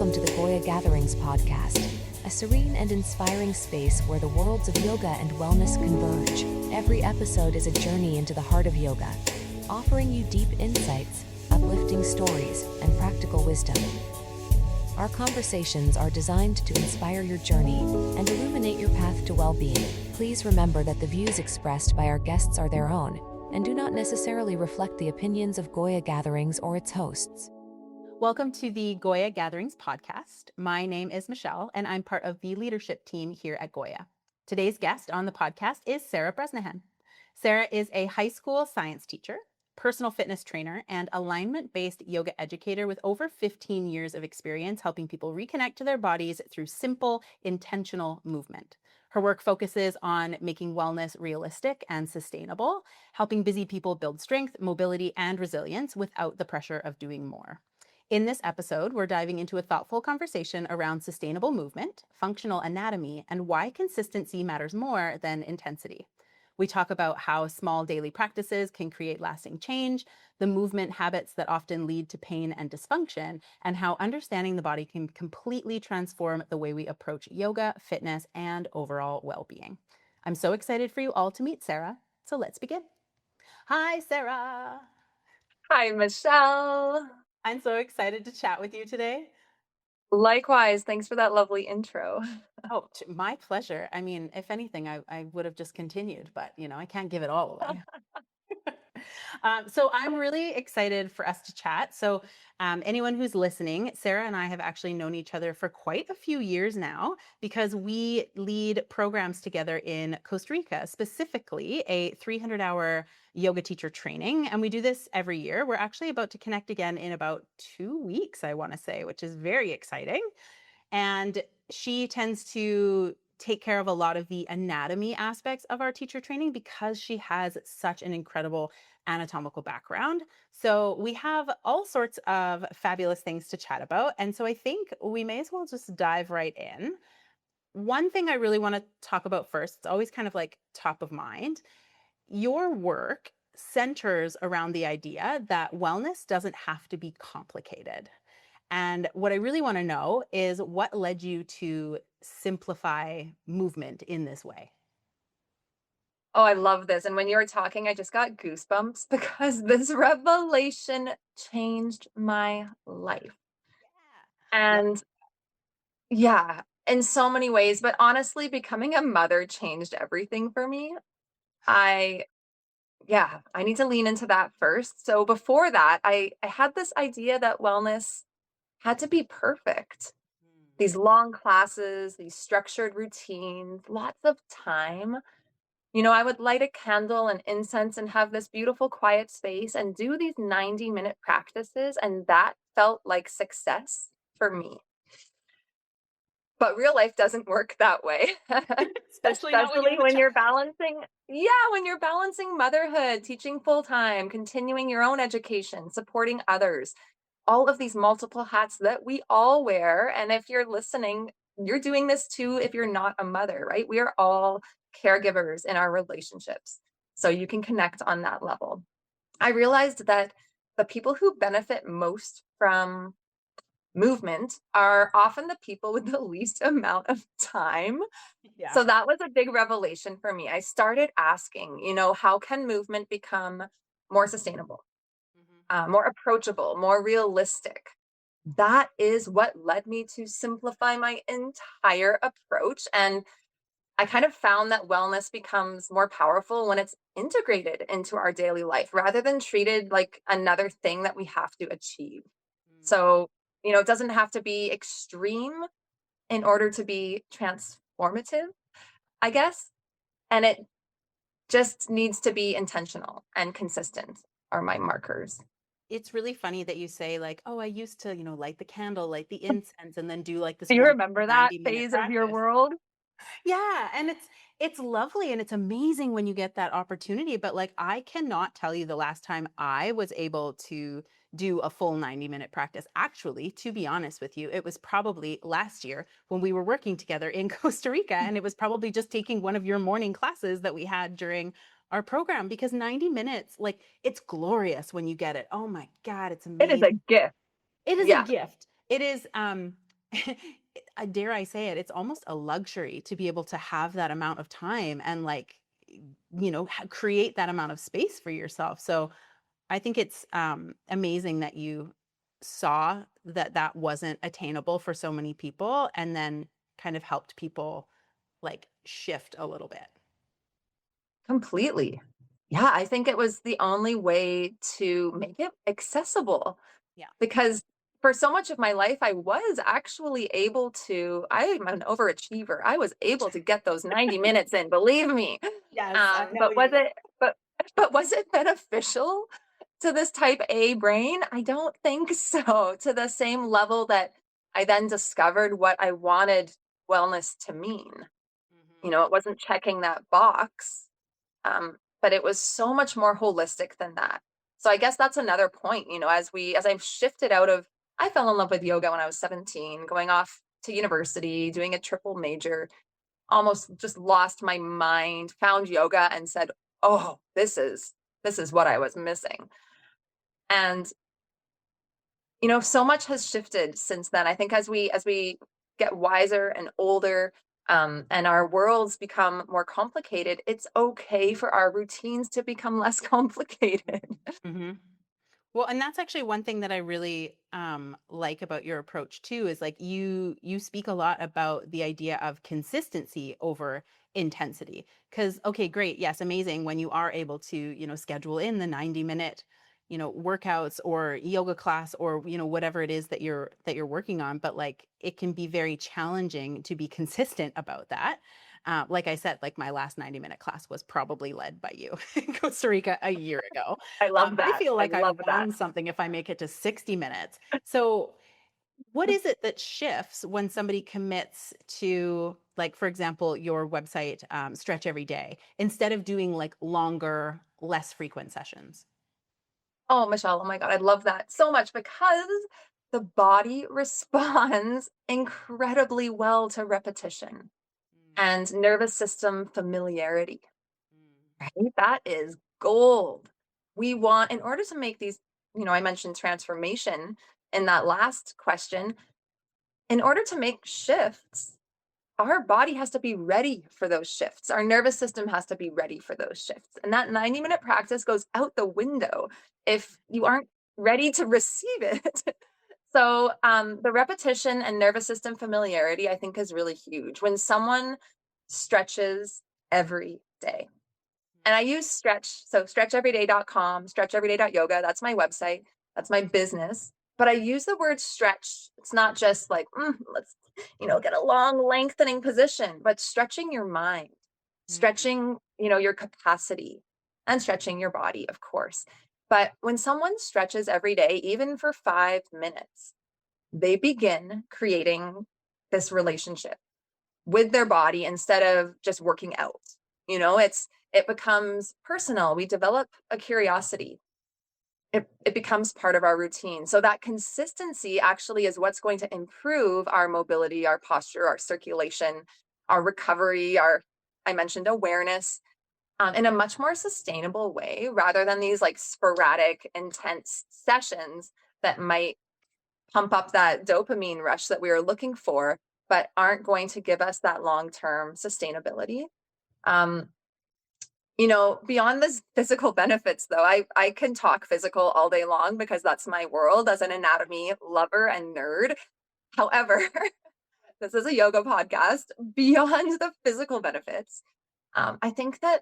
welcome to the Goya Gatherings Podcast, a serene and inspiring space where the worlds of yoga and wellness converge. Every episode is a journey into the heart of yoga, offering you deep insights, uplifting stories, and practical wisdom. Our conversations are designed to inspire your journey and illuminate your path to well-being. Please remember that the views expressed by our guests are their own and do not necessarily reflect the opinions of Goya Gatherings or its hosts. Welcome to the Goya Gatherings Podcast. My name is Michelle, and I'm part of the leadership team here at Goya. Today's guest on the podcast is Sarah Bresnahan. Sarah is a high school science teacher, personal fitness trainer, and alignment-based yoga educator with over 15 years of experience helping people reconnect to their bodies through simple, intentional movement. Her work focuses on making wellness realistic and sustainable, helping busy people build strength, mobility, and resilience without the pressure of doing more. In this episode, we're diving into a thoughtful conversation around sustainable movement, functional anatomy, and why consistency matters more than intensity. We talk about how small daily practices can create lasting change, the movement habits that often lead to pain and dysfunction, and how understanding the body can completely transform the way we approach yoga, fitness, and overall well-being. I'm so excited for you all to meet Sarah, so let's begin. Hi, Sarah. Hi, Michelle. I'm so excited to chat with you today. Likewise, thanks for that lovely intro. Oh, my pleasure. I mean, if anything, I would have just continued, but I can't give it all away. So I'm really excited for us to chat. So anyone who's listening, Sarah and I have actually known each other for quite a few years now because we lead programs together in Costa Rica, specifically a 300-hour yoga teacher training. And we do this every year. We're actually about to connect again in about 2 weeks, I want to say, which is very exciting. And she tends to take care of a lot of the anatomy aspects of our teacher training because she has such an incredible anatomical background. So we have all sorts of fabulous things to chat about. And so I think we may as well just dive right in. One thing I really want to talk about first, it's always kind of like top of mind. Your work centers around the idea that wellness doesn't have to be complicated. And what I really want to know is what led you to simplify movement in this way? Oh, I love this. And when you were talking, I just got goosebumps because this revelation changed my life. And yeah, in so many ways, but honestly, becoming a mother changed everything for me. I need to lean into that first. So before that, I had this idea that wellness had to be perfect. These long classes, these structured routines, lots of time. I would light a candle and incense and have this beautiful quiet space and do these 90-minute practices. And that felt like success for me. But real life doesn't work that way. Especially not when you're balancing. Yeah, when you're balancing motherhood, teaching full time, continuing your own education, supporting others. All of these multiple hats that we all wear. And if you're listening, you're doing this too if you're not a mother, right? We are all caregivers in our relationships. So you can connect on that level. I realized that the people who benefit most from movement are often the people with the least amount of time. Yeah. So that was a big revelation for me. I started asking, how can movement become more sustainable? More approachable, more realistic. That is what led me to simplify my entire approach. And I kind of found that wellness becomes more powerful when it's integrated into our daily life rather than treated like another thing that we have to achieve. So, it doesn't have to be extreme in order to be transformative, I guess. And it just needs to be intentional and consistent are my markers. It's really funny that you say like, oh, I used to, light the candle, light the incense, and then do like this. Do you remember that 90-minute phase of your practice. world? Yeah, and it's lovely and it's amazing when you get that opportunity. But like, I cannot tell you the last time I was able to do a full 90-minute practice. Actually, to be honest with you, it was probably last year when we were working together in Costa Rica, and it was probably just taking one of your morning classes that we had during our program, because 90 minutes, like, it's glorious when you get it. Oh my God, it's amazing. It is a gift. It is a gift. It is, dare I say it, it's almost a luxury to be able to have that amount of time and like, create that amount of space for yourself. So I think it's amazing that you saw that that wasn't attainable for so many people and then kind of helped people like shift a little bit. Completely. Yeah, I think it was the only way to make it accessible Yeah. because for so much of my life, I was actually able to, I'm an overachiever. I was able to get those 90 minutes in, believe me. Yes, I know But you. but was it beneficial to this type A brain? I don't think so. To the same level that I then discovered what I wanted wellness to mean. Mhm. It wasn't checking that box, but it was so much more holistic than that. So I guess that's another point, as I've shifted I fell in love with yoga when I was 17, going off to university, doing a triple major, almost just lost my mind, found yoga and said, oh, this is what I was missing. And, so much has shifted since then. I think as we get wiser and older, and our worlds become more complicated, it's okay for our routines to become less complicated. Mhm. Well, and that's actually one thing that I really like about your approach too is like you speak a lot about the idea of consistency over intensity. Because okay, great, yes, amazing when you are able to schedule in the 90-minute workouts or yoga class or whatever it is that you're working on. But like it can be very challenging to be consistent about that. Like I said, like my last 90-minute class was probably led by you in Costa Rica a year ago. I love I that. feel I like I've love that. won something if I make it to 60 minutes. So, what is it that shifts when somebody commits to, like, for example, your website, Stretch Every Day, instead of doing like longer, less frequent sessions? Oh, Michelle, oh my God, I love that so much because the body responds incredibly well to repetition Mm, and nervous system familiarity, mm, right? That is gold. In order to make these, I mentioned transformation in that last question, in order to make shifts, our body has to be ready for those shifts. Our nervous system has to be ready for those shifts. And that 90-minute practice goes out the window if you aren't ready to receive it. So the repetition and nervous system familiarity, I think, is really huge. When someone stretches every day, and I use stretch, so stretcheveryday.com, stretcheveryday.yoga, that's my website, that's my business. But I use the word stretch. It's not just like, let's, get a long lengthening position, but stretching your mind, mm, stretching, your capacity, and stretching your body, of course. But when someone stretches every day, even for 5 minutes, they begin creating this relationship with their body instead of just working out. It becomes personal. We develop a curiosity. It becomes part of our routine. So that consistency actually is what's going to improve our mobility, our posture, our circulation, our recovery, I mentioned awareness, in a much more sustainable way rather than these like sporadic, intense sessions that might pump up that dopamine rush that we were looking for, but aren't going to give us that long-term sustainability. Um, Beyond the physical benefits, though, I can talk physical all day long because that's my world as an anatomy lover and nerd. However, this is a yoga podcast. Beyond the physical benefits, I think that,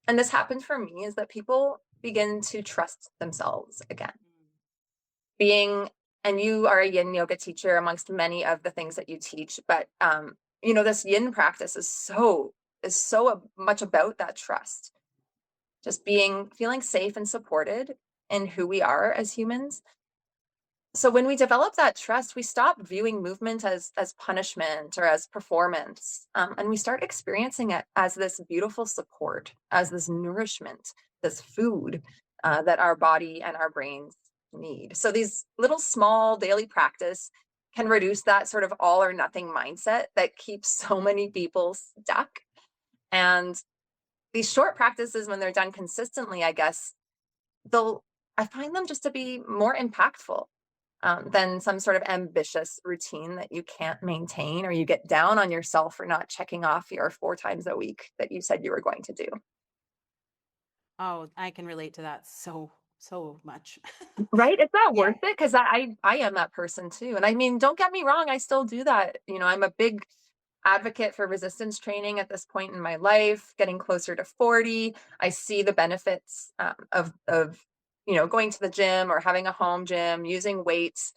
and this happened for me, is that people begin to trust themselves again. Being, and you are a yin yoga teacher amongst many of the things that you teach, but this yin practice is so much about that trust, just feeling safe and supported in who we are as humans. So when we develop that trust, we stop viewing movement as punishment or as performance, and we start experiencing it as this beautiful support, as this nourishment, this food that our body and our brains need. So these little small daily practice can reduce that sort of all or nothing mindset that keeps so many people stuck. And these short practices, when they're done consistently, I guess, I find them just to be more impactful. than some sort of ambitious routine that you can't maintain, or you get down on yourself for not checking off your 4 times a week that you said you were going to do. Oh, I can relate to that so much. Right? It's not Yeah. worth it, because I am that person too. And I mean, don't get me wrong, I still do that. I'm a big advocate for resistance training at this point in my life, getting closer to 40. I see the benefits of going to the gym or having a home gym, using weights.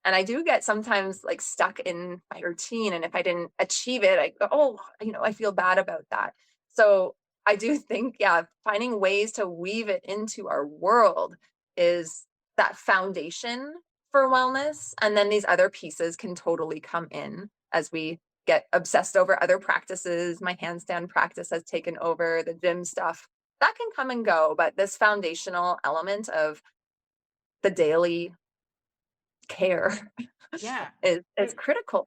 And I do get sometimes like stuck in my routine. And if I didn't achieve it, I go, oh, I feel bad about that. So I do think, yeah, finding ways to weave it into our world is that foundation for wellness. And then these other pieces can totally come in as we get obsessed over other practices. My handstand practice has taken over, the gym stuff that can come and go. But this foundational element of the daily care Yeah. is critical.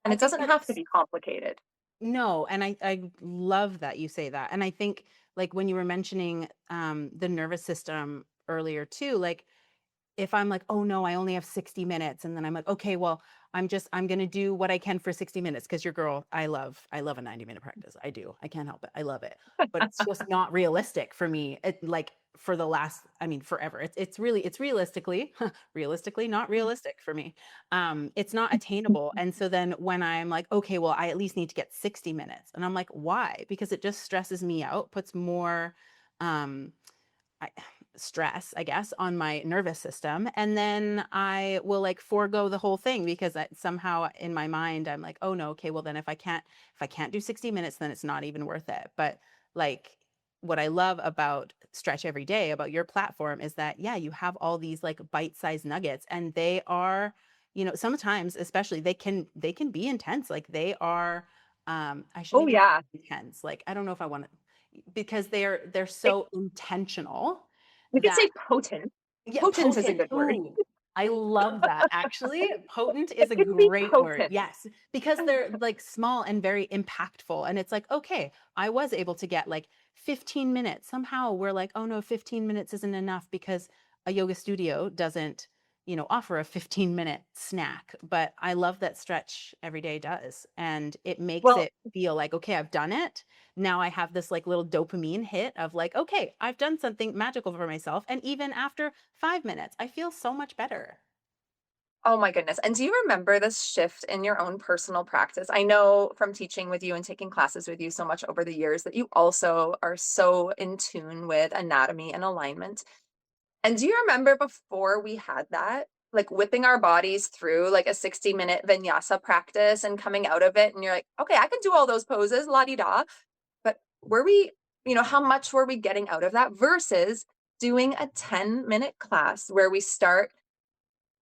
And I it think doesn't have to that's be complicated. no, and I love that you say that. And I think like when you were mentioning the nervous system earlier too, like if I'm like, oh no, I only have 60 minutes. And then I'm like, okay, well, I'm going to do what I can for 60 minutes. Cause your girl, I love a 90-minute practice. I do. I can't help it. I love it, but it's just not realistic for me. Like for the last, I mean, forever. It's realistically, realistically not realistic for me. It's not attainable. And so then when I'm like, okay, well, I at least need to get 60 minutes. And I'm like, why? Because it just stresses me out, puts more, um, I, stress, I guess, on my nervous system. And then I will like forego the whole thing because somehow in my mind, I'm like, oh no, okay, well then if I can't do 60 minutes, then it's not even worth it. But like what I love about Stretch Every Day, about your platform is that, yeah, you have all these like bite-sized nuggets and they are, sometimes especially they can be intense. Like they are, I Oh shouldn't even yeah. say intense. Like, I don't know if I want to, because they're It, so intentional we could that say potent. yeah, Potent is a potent. good word. Ooh, I love that actually. Potent It is a can be great word. potent. Yes, because they're like small and very impactful. And it's like, okay, I was able to get like 15 minutes. Somehow we're like, oh no, 15 minutes isn't enough because a yoga studio doesn't, offer a 15-minute snack. But I love that Stretch Every Day does. And it makes Well, it feel like, okay, I've done it. Now I have this like little dopamine hit of like, okay, I've done something magical for myself. And even after 5 minutes, I feel so much better. oh my goodness. And do you remember this shift in your own personal practice? I know from teaching with you and taking classes with you so much over the years that you also are so in tune with anatomy and alignment. And do you remember before we had that, like whipping our bodies through like a 60-minute vinyasa practice and coming out of it and you're like, okay, I can do all those poses, la di da. But were we, how much were we getting out of that versus doing a 10-minute class where we start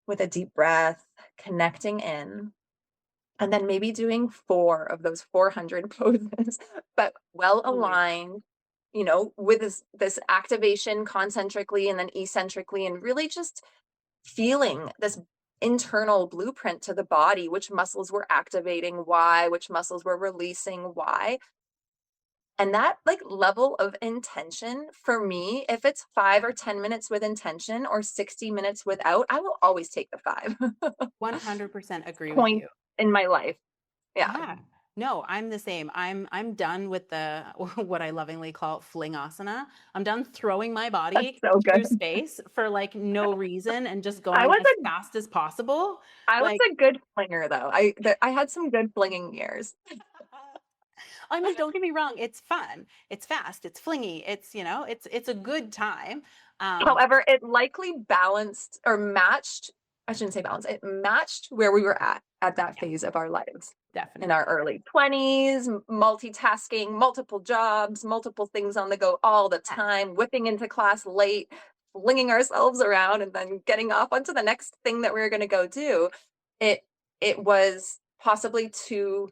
with a deep breath, connecting in, and then maybe doing 4 of those 400 poses, but well Totally. aligned, with this activation concentrically and then eccentrically, and really just feeling this internal blueprint to the body, which muscles were activating why, which muscles were releasing why. And that like level of intention for me, if it's 5 or 10 minutes with intention or 60 minutes without, I will always take the 5 100% agree with point you. in my life. Yeah. Yeah. No, I'm the same. I'm done with the what I lovingly call flingasana. I'm done throwing my That's body so through good. space for like no reason and just I going was as a fast as possible. I was Like a good flinger though. I had some good flinging years. I mean, don't get me wrong, it's fun. It's fast, it's flingy, it's a good time. Um, However, it likely balanced or matched, I shouldn't say balanced, it matched where we were at that yeah, phase of our lives. In our definitely. early 20s, multitasking, multiple jobs, multiple things on the go all the Yeah. time, whipping into class late, flinging ourselves around and then getting off onto the next thing that we were going to go do. It it was possibly too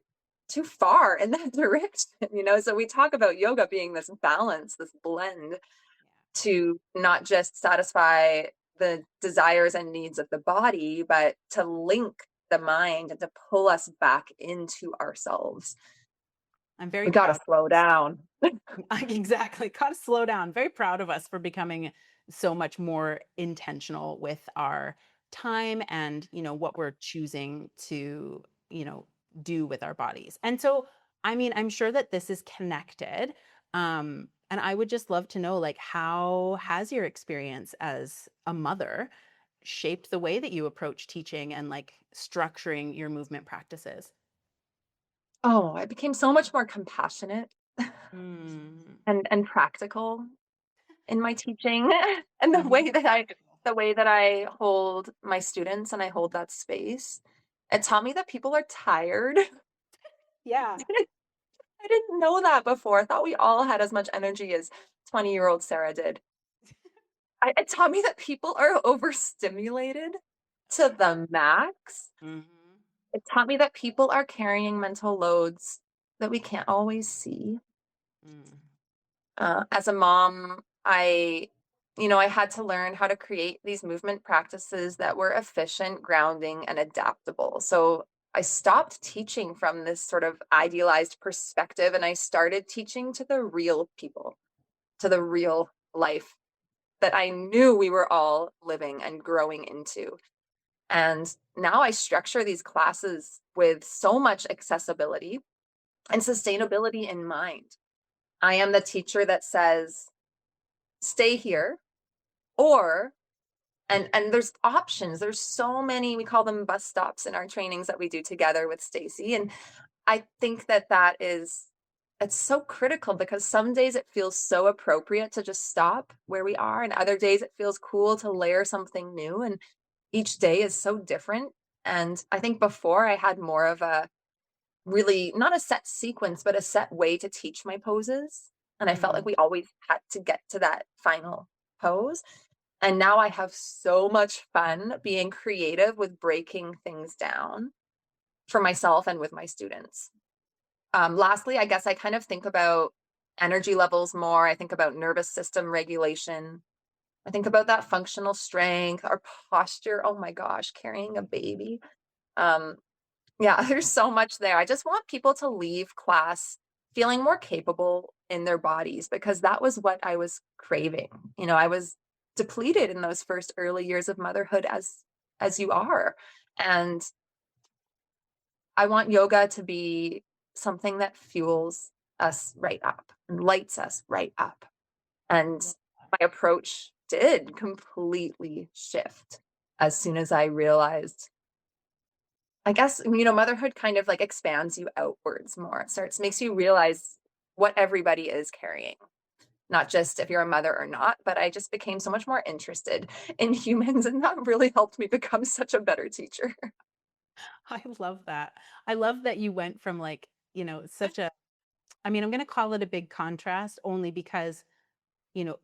far in that direction. So we talk about yoga being this balance, this blend to not just satisfy the desires and needs of the body, but to link the mind and to pull us back into ourselves. I'm very We got to proud slow of us. down. Exactly. Gotta slow down. Very proud of us for becoming so much more intentional with our time and, what we're choosing to, do with our bodies. And so, I mean, I'm sure that this is connected. And I would just love to know, like, how has your experience as a mother shaped the way that you approach teaching and like structuring your movement practices? Oh, I became so much more compassionate Mm. and practical in my teaching and Mhm. Practical. the way that I hold my students and I hold that space. It taught me that people are tired. Yeah. I didn't know that before. I thought we all had as much energy as 20-year-old Sarah did. It taught me that people are overstimulated to the max. Hmm. It taught me that people are carrying mental loads that we can't always see. Mm. As a mom, I had to learn how to create these movement practices that were efficient, grounding, and adaptable. So I stopped teaching from this sort of idealized perspective and I started teaching to the real people, to the real life that I knew we were all living and growing into. And now I structure these classes with so much accessibility and sustainability in mind. I am the teacher that says, stay here, or and there's options. There's so many, we call them bus stops in our trainings that we do together with Stacy. And I think that it's so critical because some days it feels so appropriate to just stop where we are, and other days it feels cool to layer something new. And each day is so different. And I think before I had more of a really not a set sequence, but a set way to teach my poses. And I felt like Mm. we always had to get to that final pose. And now I have so much fun being creative with breaking things down for myself and with my students. Lastly, I guess I kind of think about energy levels more. I think about nervous system regulation. I think about that functional strength, our posture. Oh my gosh, carrying a baby. Um, yeah, there's so much there. I just want people to leave class feeling more capable in their bodies because that was what I was craving. I was depleted in those first early years of motherhood as you are. And I want yoga to be something that fuels us right up and lights us right up. And my approach did completely shift as soon as I realized, I guess, motherhood kind of like expands you outwards more. Makes you realize what everybody is carrying, not just if you're a mother or not, but I just became so much more interested in humans, and that really helped me become such a better teacher. I love that. I love that you went from like, such a, I mean, I'm going to call it a big contrast only because,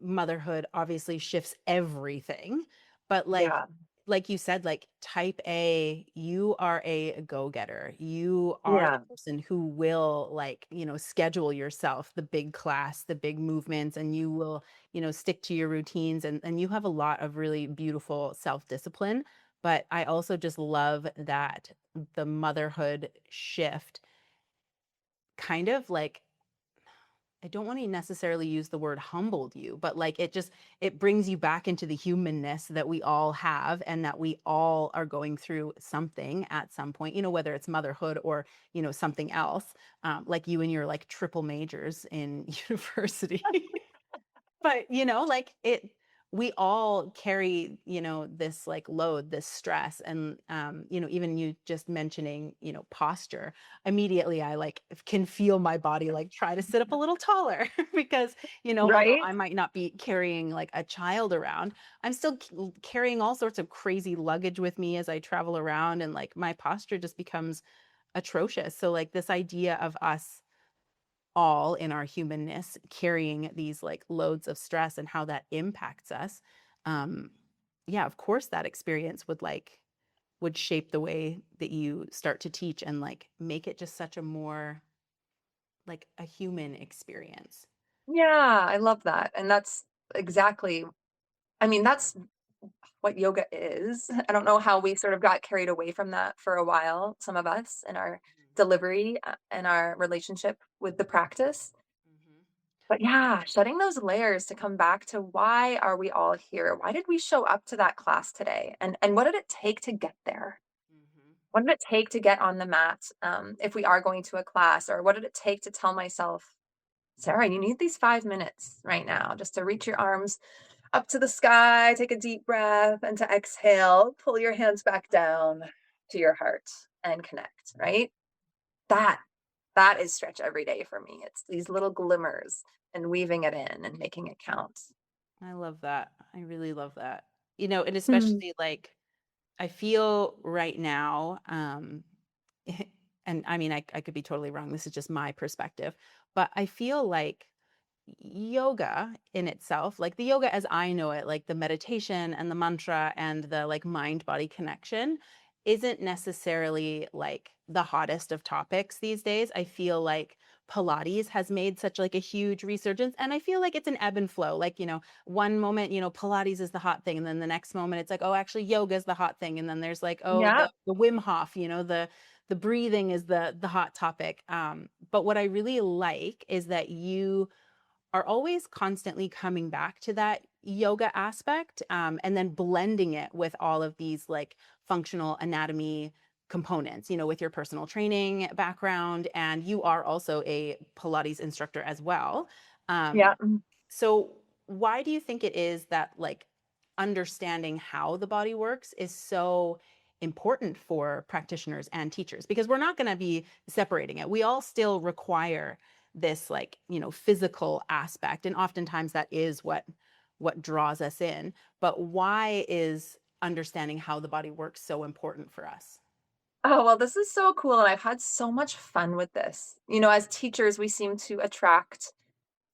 motherhood obviously shifts everything. But Yeah. like you said, like type A, you are a go-getter. You are the Yeah. person who will like, schedule yourself the big class, the big movements, and you will, stick to your routines and you have a lot of really beautiful self-discipline. But I also just love that the motherhood shift kind of like I don't want to necessarily use the word humbled you, but like it brings you back into the humanness that we all have and that we all are going through something at some point, whether it's motherhood or, something else, like you and your like triple majors in university. But, like we all carry, this like load, this stress. And, even you just mentioning, posture, immediately I like can feel my body like try to sit up a little taller because, although Right? I might not be carrying like a child around, I'm still carrying all sorts of crazy luggage with me as I travel around. And like my posture just becomes atrocious. So, like, this idea of us all in our humanness carrying these like loads of stress and how that impacts us, um yeah, of course that experience would shape the way that you start to teach and like make it just such a more like a human experience. Yeah, I love that. And that's exactly, I mean, that's what yoga is. I don't know how we sort of got carried away from that for a while, some of us, in our delivery and our relationship with the practice. Mhm. But yeah, shedding those layers to come back to why are we all here? Why did we show up to that class today? And what did it take to get there? Mhm. What did it take to get on the mat if we are going to a class? Or what did it take to tell myself, Sarah, you need these 5 minutes right now just to reach your arms up to the sky, take a deep breath, and to exhale, pull your hands back down to your heart and connect, right? That that is stretch every day for me. It's these little glimmers and weaving it in and making it count. I love that. I really love that. You know, and Hmm. especially like I feel right now, and I mean, I could be totally wrong. This is just my perspective, but I feel like yoga in itself, like the yoga as I know it, like the meditation and the mantra and the like mind body connection, isn't necessarily like the hottest of topics these days. I feel like Pilates has made such like a huge resurgence, and I feel like it's an ebb and flow. Like, you know, one moment, you know, Pilates is the hot thing, and then the next moment it's like, oh, actually yoga is the hot thing, and then there's like, oh, Yeah. the Wim Hof, you know, the breathing is the hot topic. But what I really like is that you are always constantly coming back to that yoga aspect, and then blending it with all of these like functional anatomy components, you know, with your personal training background. And you are also a Pilates instructor as well. Yeah. So why do you think it is that like understanding how the body works is so important for practitioners and teachers? Because we're not going to be separating it. We all still require this like, you know, physical aspect, and oftentimes that is what draws us in. But why is understanding how the body works so important for us? Oh, well, this is so cool. And I've had so much fun with this. You know, as teachers, we seem to attract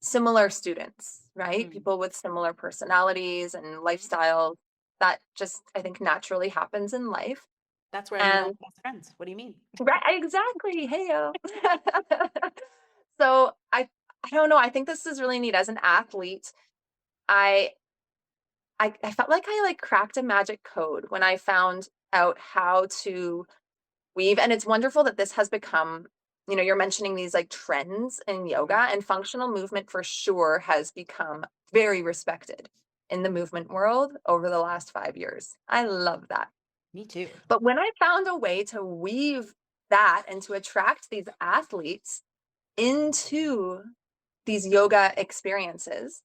similar students, right? Mm. People with similar personalities and Mhm. lifestyles. That just, I think, naturally happens in life. That's where I meet all And my best friends. What do you mean? right, exactly. Hey, yo. So I don't know. I think this is really neat. As an athlete, I I felt like I like cracked a magic code when I found out how to weave. And it's wonderful that this has become, you know, you're mentioning these like trends in yoga, Mhm. and functional movement for sure has become very respected in the movement world over the last 5 years. I love that. Me too. But when I found a way to weave that and to attract these athletes into these yoga experiences,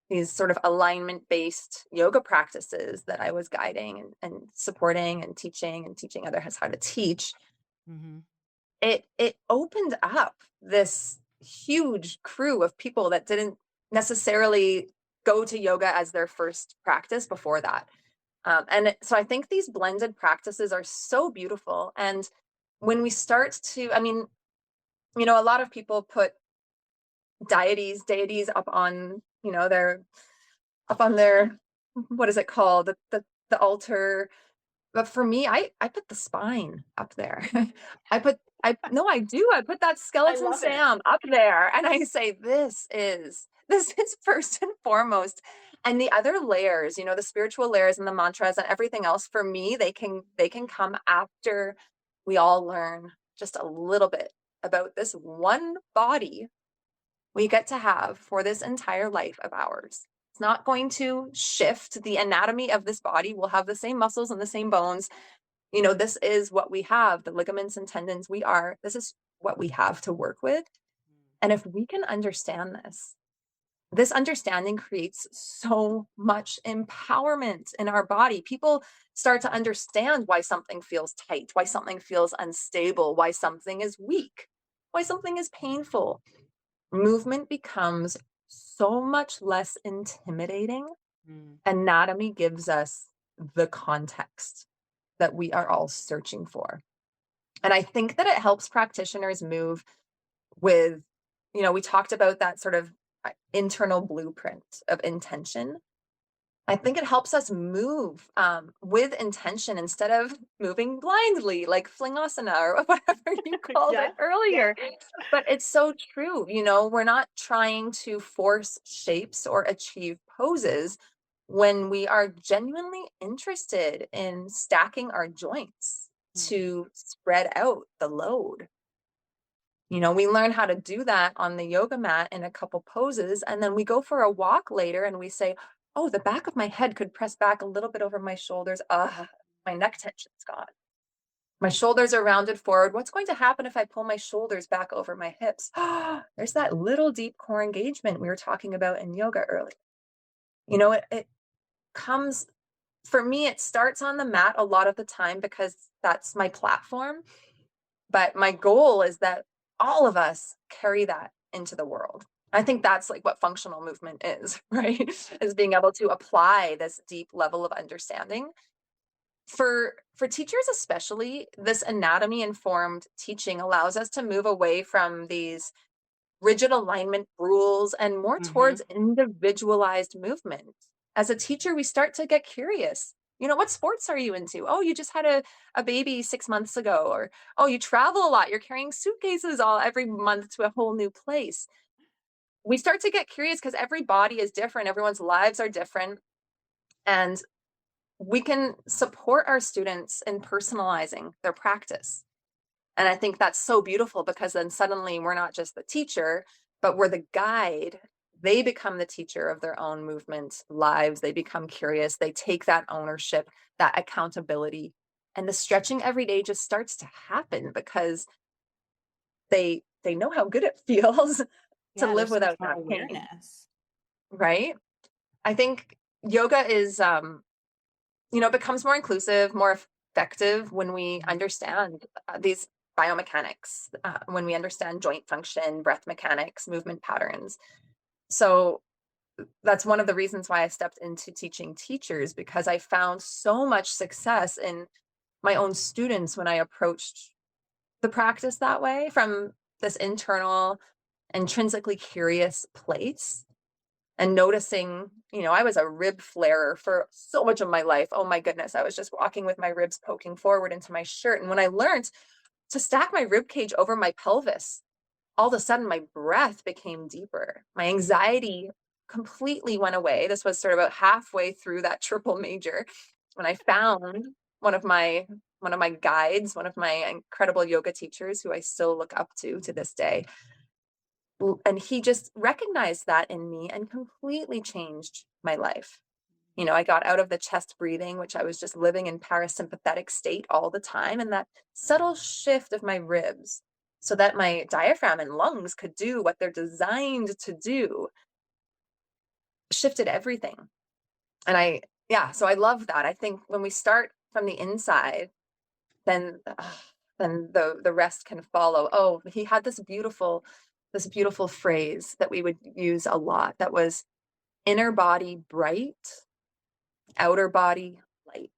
these sort of alignment based yoga practices that I was guiding and supporting and teaching others how to teach, Hmm. it opened up this huge crew of people that didn't necessarily go to yoga as their first practice before that. So I think these blended practices are so beautiful. And when we start to, I mean, you know, a lot of people put deities up on, you know, their up on their, what is it called, the altar. But for me, I put the spine up there. I put I no, I do. I put that I skeleton love it. Sam up there, and I say, this is first and foremost. And the other layers, you know, the spiritual layers and the mantras and everything else, for me, they can come after we all learn just a little bit about this one body we get to have for this entire life of ours. It's not going to shift. The anatomy of this body will have the same muscles and the same bones. You know, this is what we have, the ligaments and tendons. This is what we have to work with. And if we can understand this understanding creates so much empowerment in our body. People start to understand why something feels tight, why something feels unstable, why something is weak, why something is painful. Movement becomes so much less intimidating. Mm. Anatomy gives us the context that we are all searching for. And I think that it helps practitioners move with, you know, we talked about that sort of internal blueprint of intention. I think it helps us move with intention instead of moving blindly, like flingasana or whatever you called Yeah. it Yeah. earlier. But it's so true. You know, we're not trying to force shapes or achieve poses when we are genuinely interested in stacking our joints Mhm. to spread out the load. We learn how to do that on the yoga mat in a couple poses. And then we go for a walk later and we say, oh, the back of my head could press back a little bit over my shoulders. My neck tension's gone. My shoulders are rounded forward. What's going to happen if I pull my shoulders back over my hips? There's that little deep core engagement we were talking about in yoga earlier. It comes, for me, it starts on the mat a lot of the time because that's my platform. But my goal is that all of us carry that into the world. I think that's like what functional movement is, right? Is being able to apply this deep level of understanding. For teachers especially, this anatomy informed teaching allows us to move away from these rigid alignment rules and more towards individualized movement. As a teacher, we start to get curious. What sports are you into? Oh, you just had a baby 6 months ago. Or, oh, you travel a lot. You're carrying suitcases every month to a whole new place. We start to get curious because every body is different. Everyone's lives are different. And we can support our students in personalizing their practice. And I think that's so beautiful because then suddenly we're not just the teacher, but we're the guide. They become the teacher of their own movement lives. They become curious. They take that ownership, that accountability. And the stretching every day just starts to happen because they know how good it feels to live without that awareness. Right? I think yoga is becomes more inclusive, more effective when we understand these biomechanics, when we understand joint function, breath mechanics, movement patterns. So that's one of the reasons why I stepped into teaching teachers, because I found so much success in my own students when I approached the practice that way, from this internal, intrinsically curious place. And noticing, I was a rib flarer for so much of my life. Oh my goodness. I was just walking with my ribs poking forward into my shirt. And when I learned to stack my rib cage over my pelvis, all of a sudden my breath became deeper. My anxiety completely went away. This was sort of about halfway through that triple major when I found one of my guides, one of my incredible yoga teachers who I still look up to this day. And he just recognized that in me and completely changed my life. I got out of the chest breathing, which I was just living in parasympathetic state all the time. And that subtle shift of my ribs so that my diaphragm and lungs could do what they're designed to do shifted everything. And so I love that. I think when we start from the inside, then the rest can follow. Oh, he had this beautiful phrase that we would use a lot that was inner body bright, outer body light.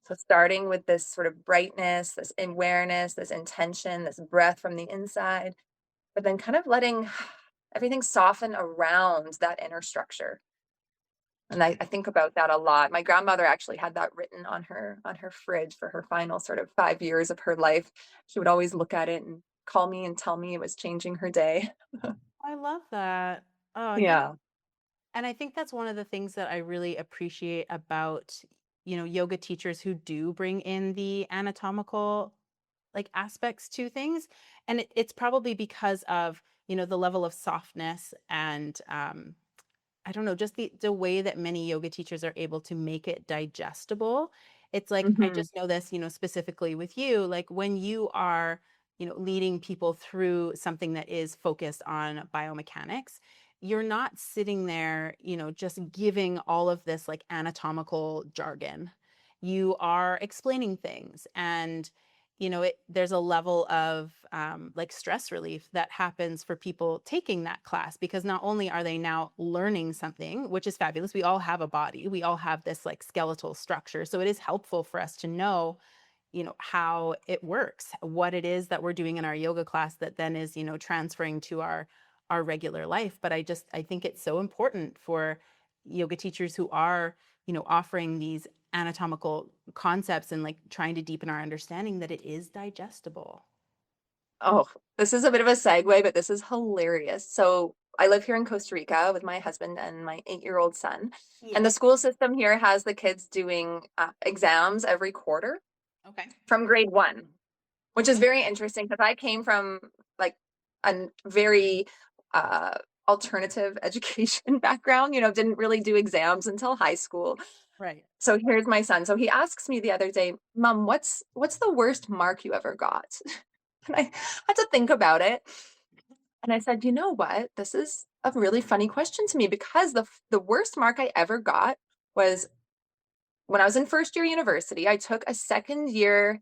So starting with this sort of brightness, this awareness, this intention, this breath from the inside, but then kind of letting everything soften around that inner structure. And I think about that a lot. My grandmother actually had that written on her fridge for her final sort of 5 years of her life. She would always look at it and call me and tell me it was changing her day. I love that. Oh, Yeah. And I think that's one of the things that I really appreciate about, yoga teachers who do bring in the anatomical aspects to things. And it's probably because of, the level of softness and I don't know, just the way that many yoga teachers are able to make it digestible. It's like, I just know this, specifically with you, like when you are, leading people through something that is focused on biomechanics, you're not sitting there, just giving all of this like anatomical jargon. You are explaining things and there's a level of stress relief that happens for people taking that class, because not only are they now learning something, which is fabulous. We all have a body. We all have this like skeletal structure. So it is helpful for us to know, how it works, what it is that we're doing in our yoga class that then is, transferring to our regular life. But I think it's so important for yoga teachers who are, offering these anatomical concepts and like trying to deepen our understanding that it is digestible. Oh, this is a bit of a segue, but this is hilarious. So I live here in Costa Rica with my husband and my 8-year-old son. Yeah. And the school system here has the kids doing exams every quarter. Okay. From grade 1. which is very interesting because I came from like a very alternative education background, didn't really do exams until high school. Right. So here's my son. So he asks me the other day, Mom, what's the worst mark you ever got? And I had to think about it. And I said, you know what? This is a really funny question to me because the worst mark I ever got was when I was in first year university. I took a second year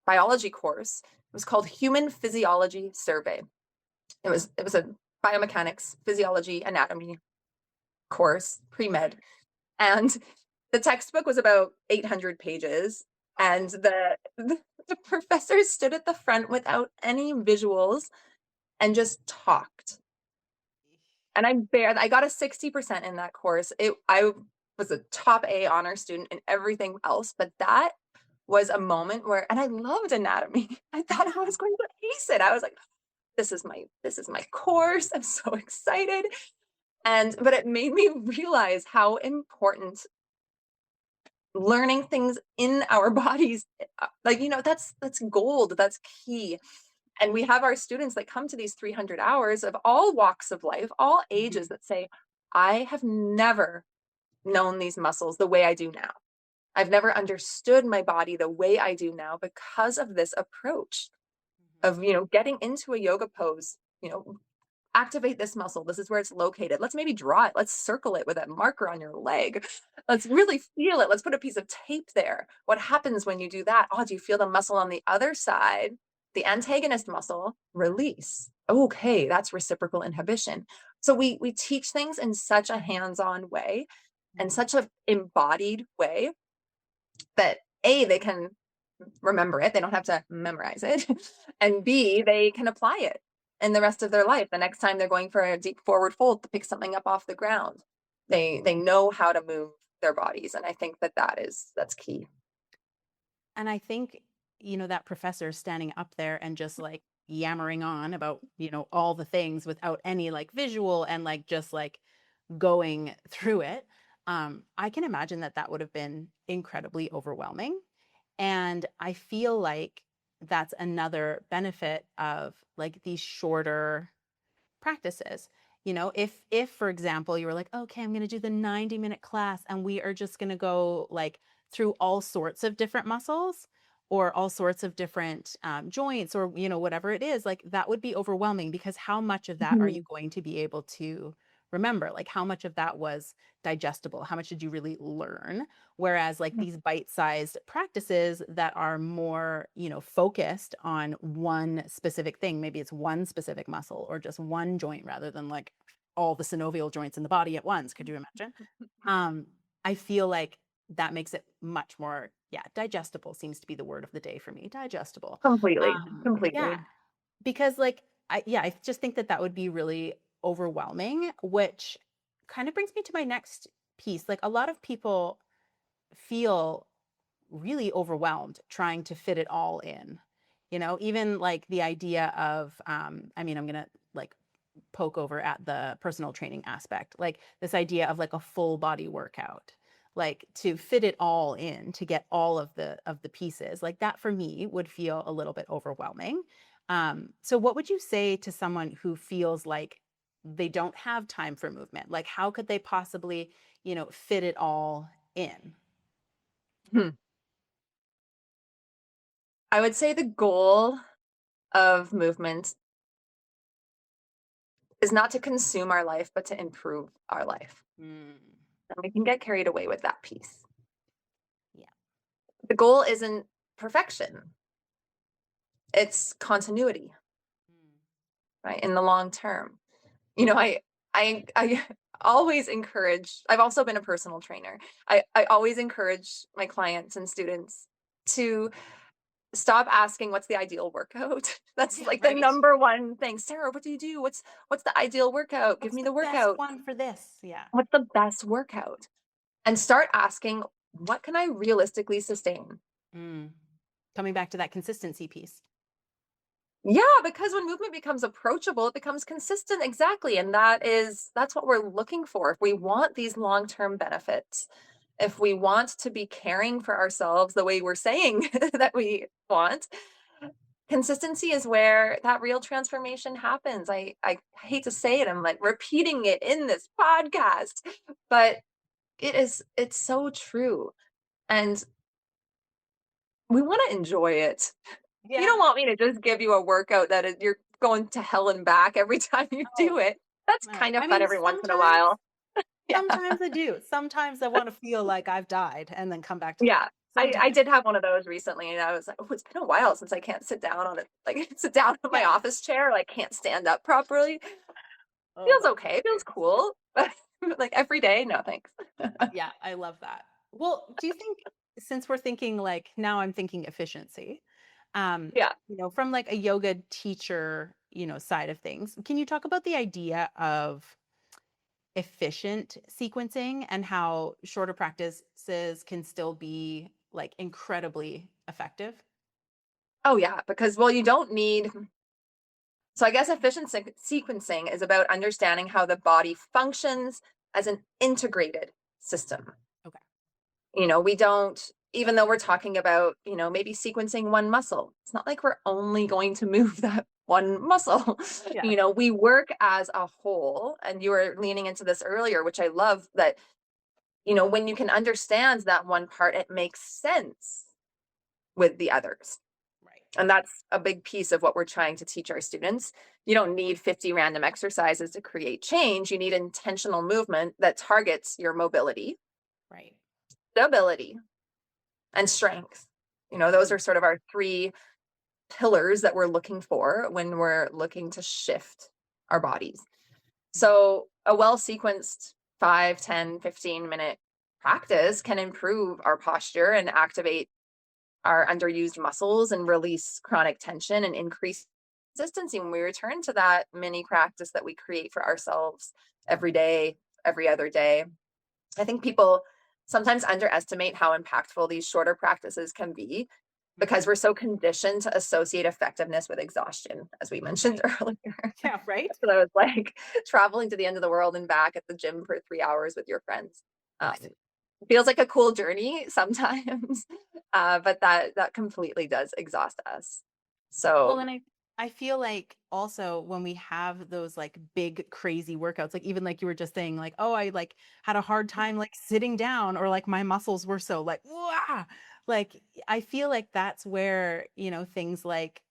biology course. It was called Human Physiology Survey. It was a biomechanics, physiology, anatomy course, pre-med. And the textbook was about 800 pages. And the professor stood at the front without any visuals and just talked. And I got a 60% in that course. I was a top A honor student in everything else, but that was a moment where, and I loved anatomy. I thought I was going to ace it. I was like, this is my course. I'm so excited. But it made me realize how important learning things in our bodies, that's gold, that's key. And we have our students that come to these 300 hours of all walks of life, all ages, that say, I have never known these muscles the way I do now. I've never understood my body the way I do now because of this approach of, getting into a yoga pose, activate this muscle. This is where it's located. Let's maybe draw it. Let's circle it with a marker on your leg. Let's really feel it. Let's put a piece of tape there. What happens when you do that? Oh, do you feel the muscle on the other side? The antagonist muscle, release. Okay, that's reciprocal inhibition. So we teach things in such a hands-on way and such an embodied way that they can remember it. They don't have to memorize it. And B, they can apply it in the rest of their life. The next time they're going for a deep forward fold to pick something up off the ground, they know how to move their bodies. And I think that's key. And I think, that professor standing up there and just like yammering on about, all the things without any like visual and like just like going through it. I can imagine that would have been incredibly overwhelming. And I feel like that's another benefit of like these shorter practices. If for example, you were like, okay, I'm going to do the 90-minute class and we are just going to go like through all sorts of different muscles or all sorts of different joints or, whatever it is, like that would be overwhelming because how much of that are you going to be able to remember? Like how much of that was digestible? How much did you really learn? Whereas like these bite-sized practices that are more, focused on one specific thing, maybe it's one specific muscle or just one joint rather than like all the synovial joints in the body at once. Could you imagine? I feel like that makes it much more, digestible seems to be the word of the day for me. Digestible. Completely. Yeah, because like, I just think that would be really overwhelming, which kind of brings me to my next piece. Like a lot of people feel really overwhelmed trying to fit it all in, even like the idea of, I'm going to like poke over at the personal training aspect, like this idea of like a full body workout, like to fit it all in, to get all of the pieces like that for me would feel a little bit overwhelming. So what would you say to someone who feels like they don't have time for movement? Like how could they possibly, fit it all in? I would say the goal of movement is not to consume our life, but to improve our life. And we can get carried away with that piece. Yeah. The goal isn't perfection. It's continuity, right? In the long term. I always encourage, I've also been a personal trainer. I always encourage my clients and students to stop asking what's the ideal workout. That's like the number one thing. Sarah, what do you do? What's the ideal workout? Give me the workout. Best one for this. Yeah. What's the best workout? And start asking, what can I realistically sustain? Coming back to that consistency piece. Yeah, because when movement becomes approachable, it becomes consistent. Exactly. And that's what we're looking for. If we want these long-term benefits, if we want to be caring for ourselves the way we're saying that we want, consistency is where that real transformation happens. I hate to say it, I'm like repeating it in this podcast, but it's so true. And we want to enjoy it. Yeah. You don't want me to just give you a workout that you're going to hell and back every time you do it. That's No. kind of I fun mean, every once in a while. Yeah. sometimes I do. Sometimes I want to feel like I've died and then come back to Yeah. life. I Sometimes. did have one of those recently, and I was like, oh, it's been a while since I can't sit down on it. Like sit down in my Yeah. office chair. Like can't stand up properly. Oh, Feels okay. Feels cool. But like every day, no thanks. yeah, I love that. Well, do you think, since we're thinking like now I'm thinking efficiency, Yeah. from like a yoga teacher, side of things, can you talk about the idea of efficient sequencing and how shorter practices can still be like incredibly effective? Oh yeah. Because well, you don't need. So I guess efficient sequencing is about understanding how the body functions as an integrated system. Okay. We don't, even though we're talking about, maybe sequencing one muscle, it's not like we're only going to move that one muscle. Yeah. We work as a whole. And you were leaning into this earlier, which I love that, when you can understand that one part, it makes sense with the others. Right. And that's a big piece of what we're trying to teach our students. You don't need 50 random exercises to create change. You need intentional movement that targets your mobility, Right. stability, and strength. Those are sort of our three pillars that we're looking for when we're looking to shift our bodies. So a well-sequenced 5, 10, 15-minute practice can improve our posture and activate our underused muscles and release chronic tension and increase consistency when we return to that mini practice that we create for ourselves every day, every other day. I think people sometimes underestimate how impactful these shorter practices can be because we're so conditioned to associate effectiveness with exhaustion, as we mentioned earlier. Yeah, right. So I was like traveling to the end of the world and back at the gym for 3 hours with your friends. Feels like a cool journey sometimes, but that completely does exhaust us. Well, So, and I feel like also when we have those like big crazy workouts, like even like you were just saying, like, oh, I like had a hard time like sitting down, or like my muscles were so like, wah! Like I feel like that's where, things like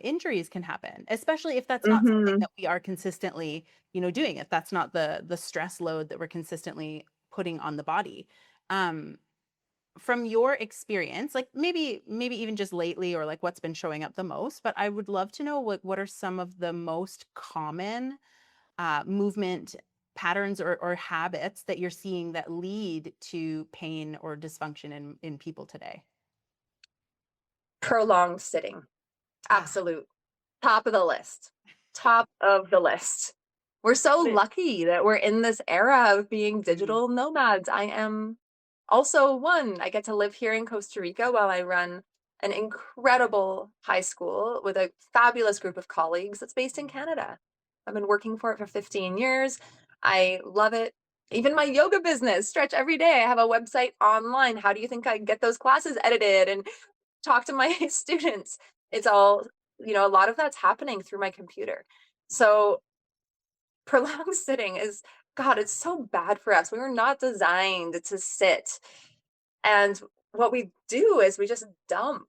injuries can happen, especially if that's not something mhm. that we are consistently, doing. If that's not the stress load that we're consistently putting on the body. Um, from your experience, like maybe even just lately, or like what's been showing up the most, but I would love to know what are some of the most common movement patterns or habits that you're seeing that lead to pain or dysfunction in people today. Prolonged sitting, Ah, absolute top of the list. Top of the list. We're so what it lucky that we're in this era of being mm, digital nomads. I am also one. I get to live here in Costa Rica while I run an incredible high school with a fabulous group of colleagues that's based in Canada. I've been working for it for 15 years. I love it. Even my yoga business, Stretch Every Day, I have a website online. How do you think I get those classes edited and talk to my students? It's all, a lot of that's happening through my computer. So prolonged sitting is, God, it's so bad for us. We were not designed to sit. And what we do is we just dump.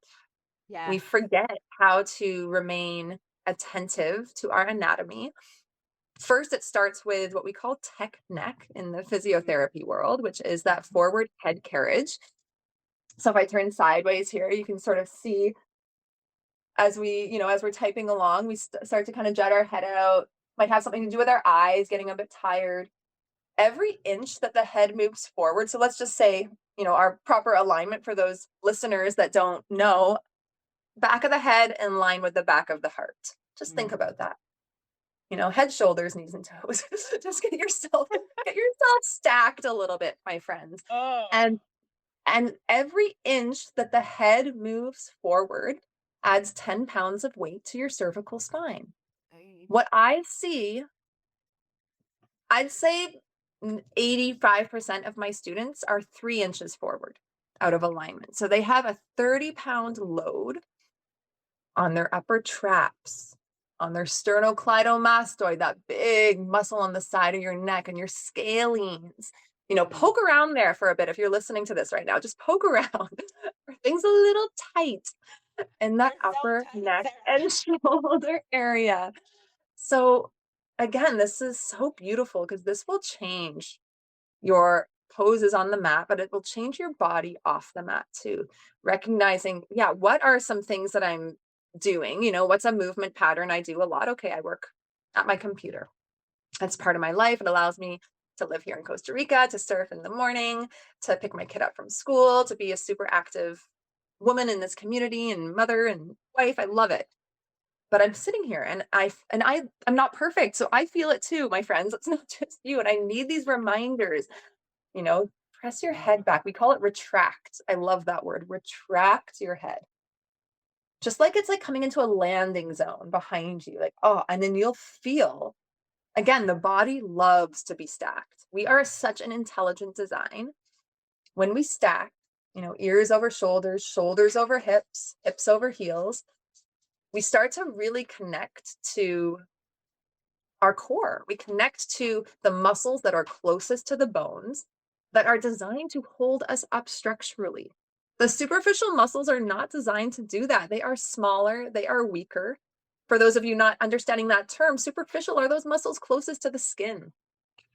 yeah. We forget how to remain attentive to our anatomy. First, it starts with what we call tech neck in the physiotherapy world, which is that forward head carriage. So if I turn sideways here, you can sort of see as as we're typing along, we start to kind of jut our head out, might have something to do with our eyes getting a bit tired. Every inch that the head moves forward, so let's just say, our proper alignment for those listeners that don't know, back of the head in line with the back of the heart. Just think Mm. about that. Head, shoulders, knees, and toes. Just get yourself stacked a little bit, my friends. Oh. And every inch that the head moves forward adds 10 pounds of weight to your cervical spine. Ay. What I see, I'd say 85% of my students are 3 inches forward out of alignment. So they have a 30-pound load on their upper traps, on their sternocleidomastoid, that big muscle on the side of your neck, and your scalenes. Poke around there for a bit. If you're listening to this right now, just poke around. Things a little tight in that upper neck and shoulder area. So again, this is so beautiful because this will change your poses on the mat, but it will change your body off the mat too. Recognizing, what are some things that I'm doing? What's a movement pattern I do a lot? Okay, I work at my computer. That's part of my life. It allows me to live here in Costa Rica, to surf in the morning, to pick my kid up from school, to be a super active woman in this community and mother and wife. I love it. But I'm sitting here and I'm not perfect. So I feel it too, my friends. It's not just you. And I need these reminders, press your head back. We call it retract. I love that word. Retract your head. Just like it's like coming into a landing zone behind you. Like, and then you'll feel, again, the body loves to be stacked. We are such an intelligent design. When we stack, ears over shoulders, shoulders over hips, hips over heels, we start to really connect to our core. We connect to the muscles that are closest to the bones that are designed to hold us up structurally. The superficial muscles are not designed to do that. They are smaller, they are weaker. For those of you not understanding that term, superficial are those muscles closest to the skin.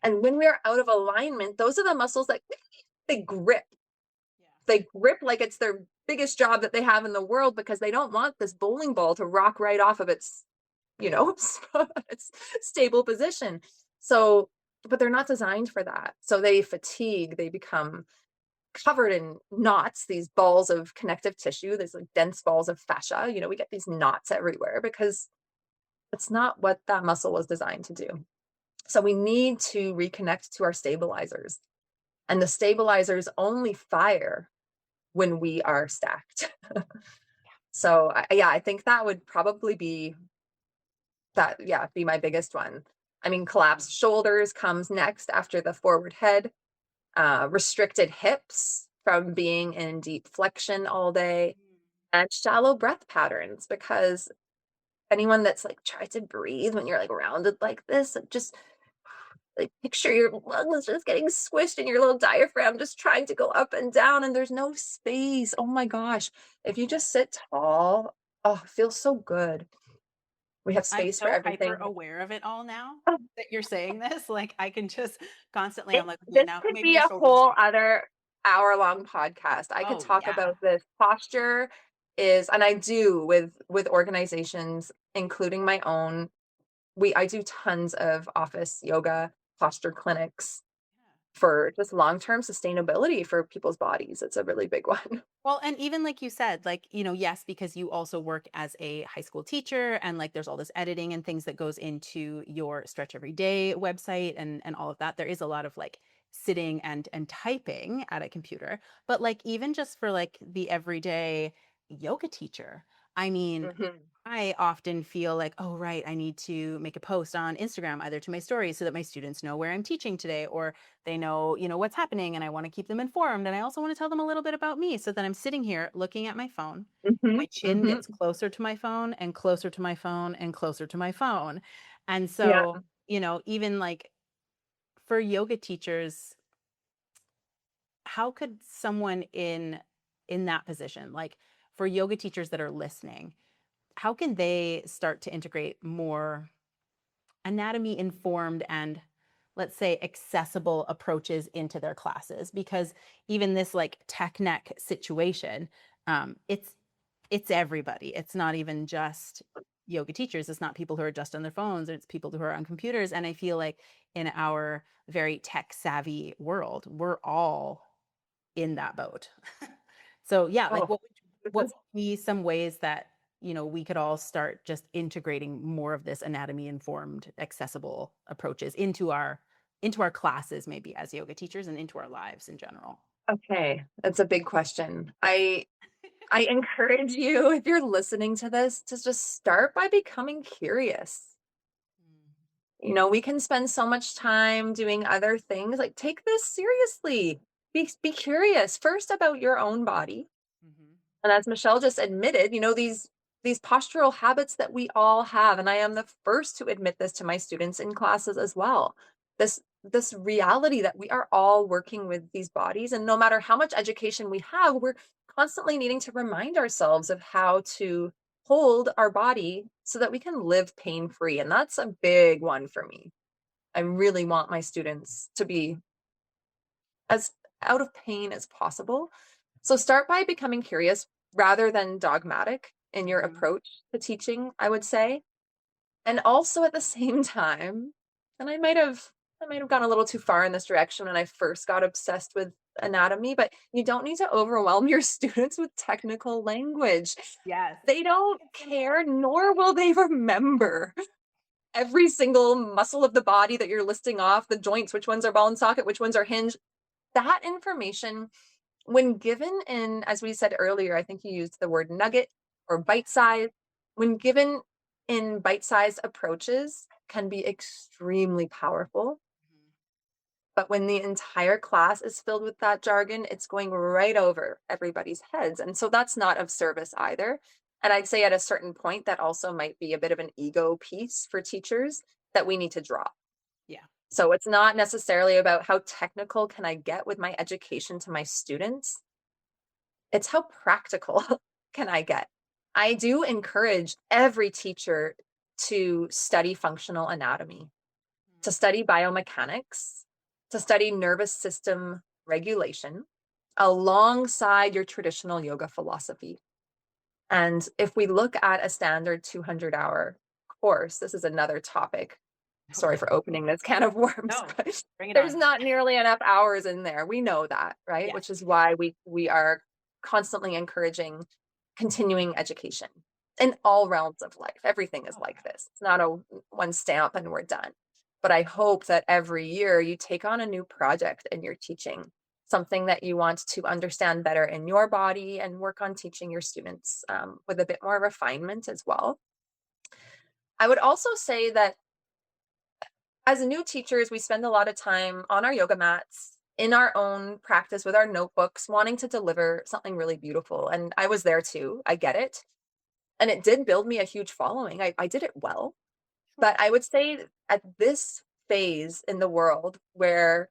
And when we are out of alignment, those are the muscles that they grip. They grip like it's their biggest job that they have in the world because they don't want this bowling ball to rock right off of its, its stable position. So, but they're not designed for that. So they fatigue, they become covered in knots, these balls of connective tissue, there's like dense balls of fascia. We get these knots everywhere because it's not what that muscle was designed to do. So we need to reconnect to our stabilizers. And the stabilizers only fire when we are stacked. So I think that would probably be be my biggest one. I mean, collapsed shoulders comes next after the forward head, restricted hips from being in deep flexion all day, and shallow breath patterns, because anyone that's like tried to breathe when you're like rounded like this, just like picture your lungs just getting squished and your little diaphragm just trying to go up and down and there's no space. Oh my gosh. If you just sit tall, it feels so good. We have I'm space for so everything. hyper aware of it all now Oh, that you're saying this. Like I can just constantly, I'm like, okay, this now could maybe be your a shoulders. whole other hour-long podcast. I could Oh talk yeah. about this. Posture is, and I do with organizations, including my own. I do tons of office yoga, posture clinics for just long-term sustainability for people's bodies. It's a really big one. Well, and even like you said, like, yes, because you also work as a high school teacher and like there's all this editing and things that goes into your Stretch Every Day website and all of that. There is a lot of like sitting and typing at a computer. But like even just for like the everyday yoga teacher, I mean, Mhm. I often feel like, oh, right, I need to make a post on Instagram, either to my stories so that my students know where I'm teaching today, or they know, what's happening and I want to keep them informed. And I also want to tell them a little bit about me so that I'm sitting here looking at my phone. My Mhm. chin Mhm. gets closer to my phone and closer to my phone and closer to my phone. And Yeah. so, even like for yoga teachers, how could someone in that position, like for yoga teachers that are listening, how can they start to integrate more anatomy informed and, let's say, accessible approaches into their classes? Because even this like tech neck situation, it's everybody. It's not even just yoga teachers. It's not people who are just on their phones. It's people who are on computers. And I feel like in our very tech savvy world, we're all in that boat. So yeah, like Oh, this what is would be some ways that, we could all start just integrating more of this anatomy informed, accessible approaches into our classes, maybe as yoga teachers, and into our lives in general. okay. That's a big question. I encourage you, if you're listening to this, to just start by becoming curious. We can spend so much time doing other things. Like, take this seriously. Be curious first about your own body. And as Michelle just admitted, these postural habits that we all have, and I am the first to admit this to my students in classes as well. This reality that we are all working with these bodies, and no matter how much education we have, we're constantly needing to remind ourselves of how to hold our body so that we can live pain-free. And that's a big one for me. I really want my students to be as out of pain as possible. So start by becoming curious rather than dogmatic in your approach to teaching, I would say. And also at the same time, and I might have gone a little too far in this direction when I first got obsessed with anatomy, but you don't need to overwhelm your students with technical language. Yes. They don't care, nor will they remember every single muscle of the body that you're listing off, the joints, which ones are ball and socket, which ones are hinge. That information, when given in, as we said earlier, I think you used the word nugget or bite size, when given in bite-sized approaches, can be extremely powerful. But when the entire class is filled with that jargon, it's going right over everybody's heads. And so that's not of service either. And I'd say at a certain point, that also might be a bit of an ego piece for teachers that we need to drop. Yeah. So it's not necessarily about how technical can I get with my education to my students. It's how practical can I get. I do encourage every teacher to study functional anatomy, to study biomechanics, to study nervous system regulation alongside your traditional yoga philosophy. And if we look at a standard 200-hour course, this is another topic. Sorry for opening this can of worms, No, but bring it there's on. not nearly enough hours in there. We know that, right? Yes. Which is why we are constantly encouraging continuing education in all realms of life. Everything is like this. It's not a one stamp and we're done. But I hope that every year you take on a new project and you're teaching something that you want to understand better in your body and work on teaching your students with a bit more refinement as well. I would also say that as new teachers, we spend a lot of time on our yoga mats, in our own practice with our notebooks, wanting to deliver something really beautiful. And I was there too. I get it. And it did build me a huge following. I did it well. But I would say at this phase in the world where,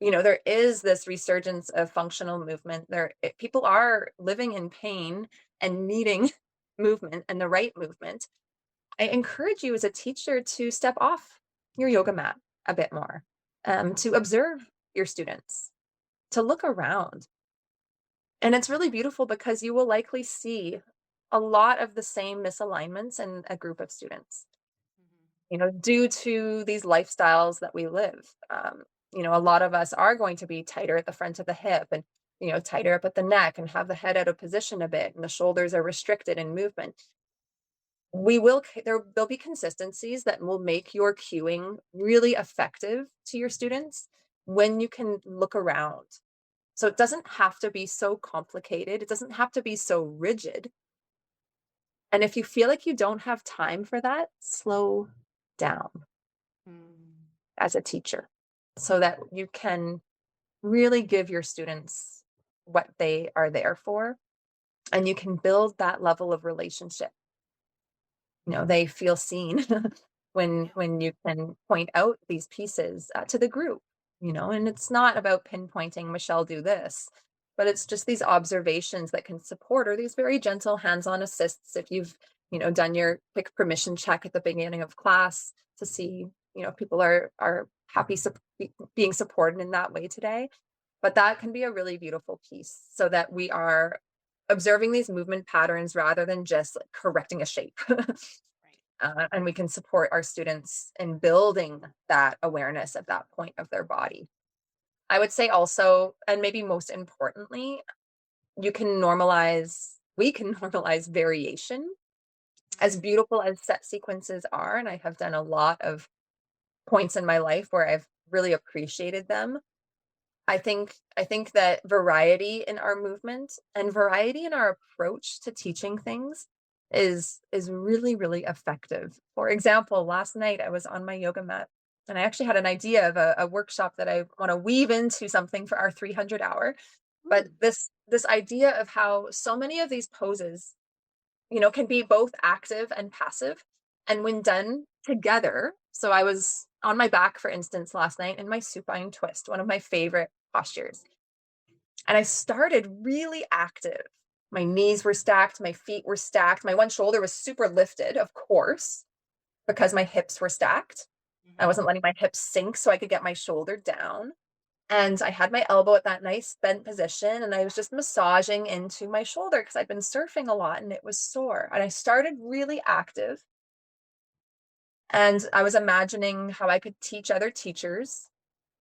there is this resurgence of functional movement, people are living in pain and needing movement and the right movement. I encourage you as a teacher to step off your yoga mat a bit more, to observe your students, to look around. And it's really beautiful because you will likely see a lot of the same misalignments in a group of students, due to these lifestyles that we live. A lot of us are going to be tighter at the front of the hip and, tighter up at the neck and have the head out of position a bit, and the shoulders are restricted in movement. There'll be consistencies that will make your cueing really effective to your students when you can look around. So it doesn't have to be so complicated. It doesn't have to be so rigid. And if you feel like you don't have time for that, slow down as a teacher so that you can really give your students what they are there for, and you can build that level of relationship. They feel seen when you can point out these pieces to the group, and it's not about pinpointing, Michelle, do this, but it's just these observations that can support, or these very gentle hands-on assists. If you've, done your quick permission check at the beginning of class to see, if people are happy being supported in that way today. But that can be a really beautiful piece, so that we are observing these movement patterns rather than just correcting a shape. And we can support our students in building that awareness at that point of their body. I would say also, and maybe most importantly, we can normalize variation. As beautiful as set sequences are, and I have done a lot of points in my life where I've really appreciated them. I think that variety in our movement and variety in our approach to teaching things is really, really effective. For example, last night I was on my yoga mat and I actually had an idea of a workshop that I want to weave into something for our 300 hour. But this idea of how so many of these poses, can be both active and passive. And when done together, so I was on my back, for instance, last night in my supine twist, one of my favorite postures. And I started really active. My knees were stacked, my feet were stacked, my one shoulder was super lifted, of course, because my hips were stacked. I wasn't letting my hips sink so I could get my shoulder down. And I had my elbow at that nice bent position, and I was just massaging into my shoulder because I'd been surfing a lot and it was sore. And I started really active. And I was imagining how I could teach other teachers,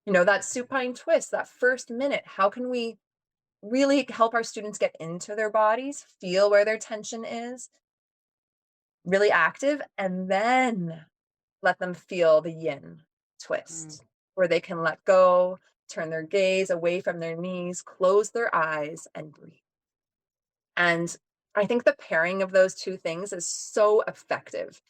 that supine twist, that first minute. How can we really help our students get into their bodies, feel where their tension is, really active, and then let them feel the yin twist, where they can let go, turn their gaze away from their knees, close their eyes, and breathe. And I think the pairing of those two things is so effective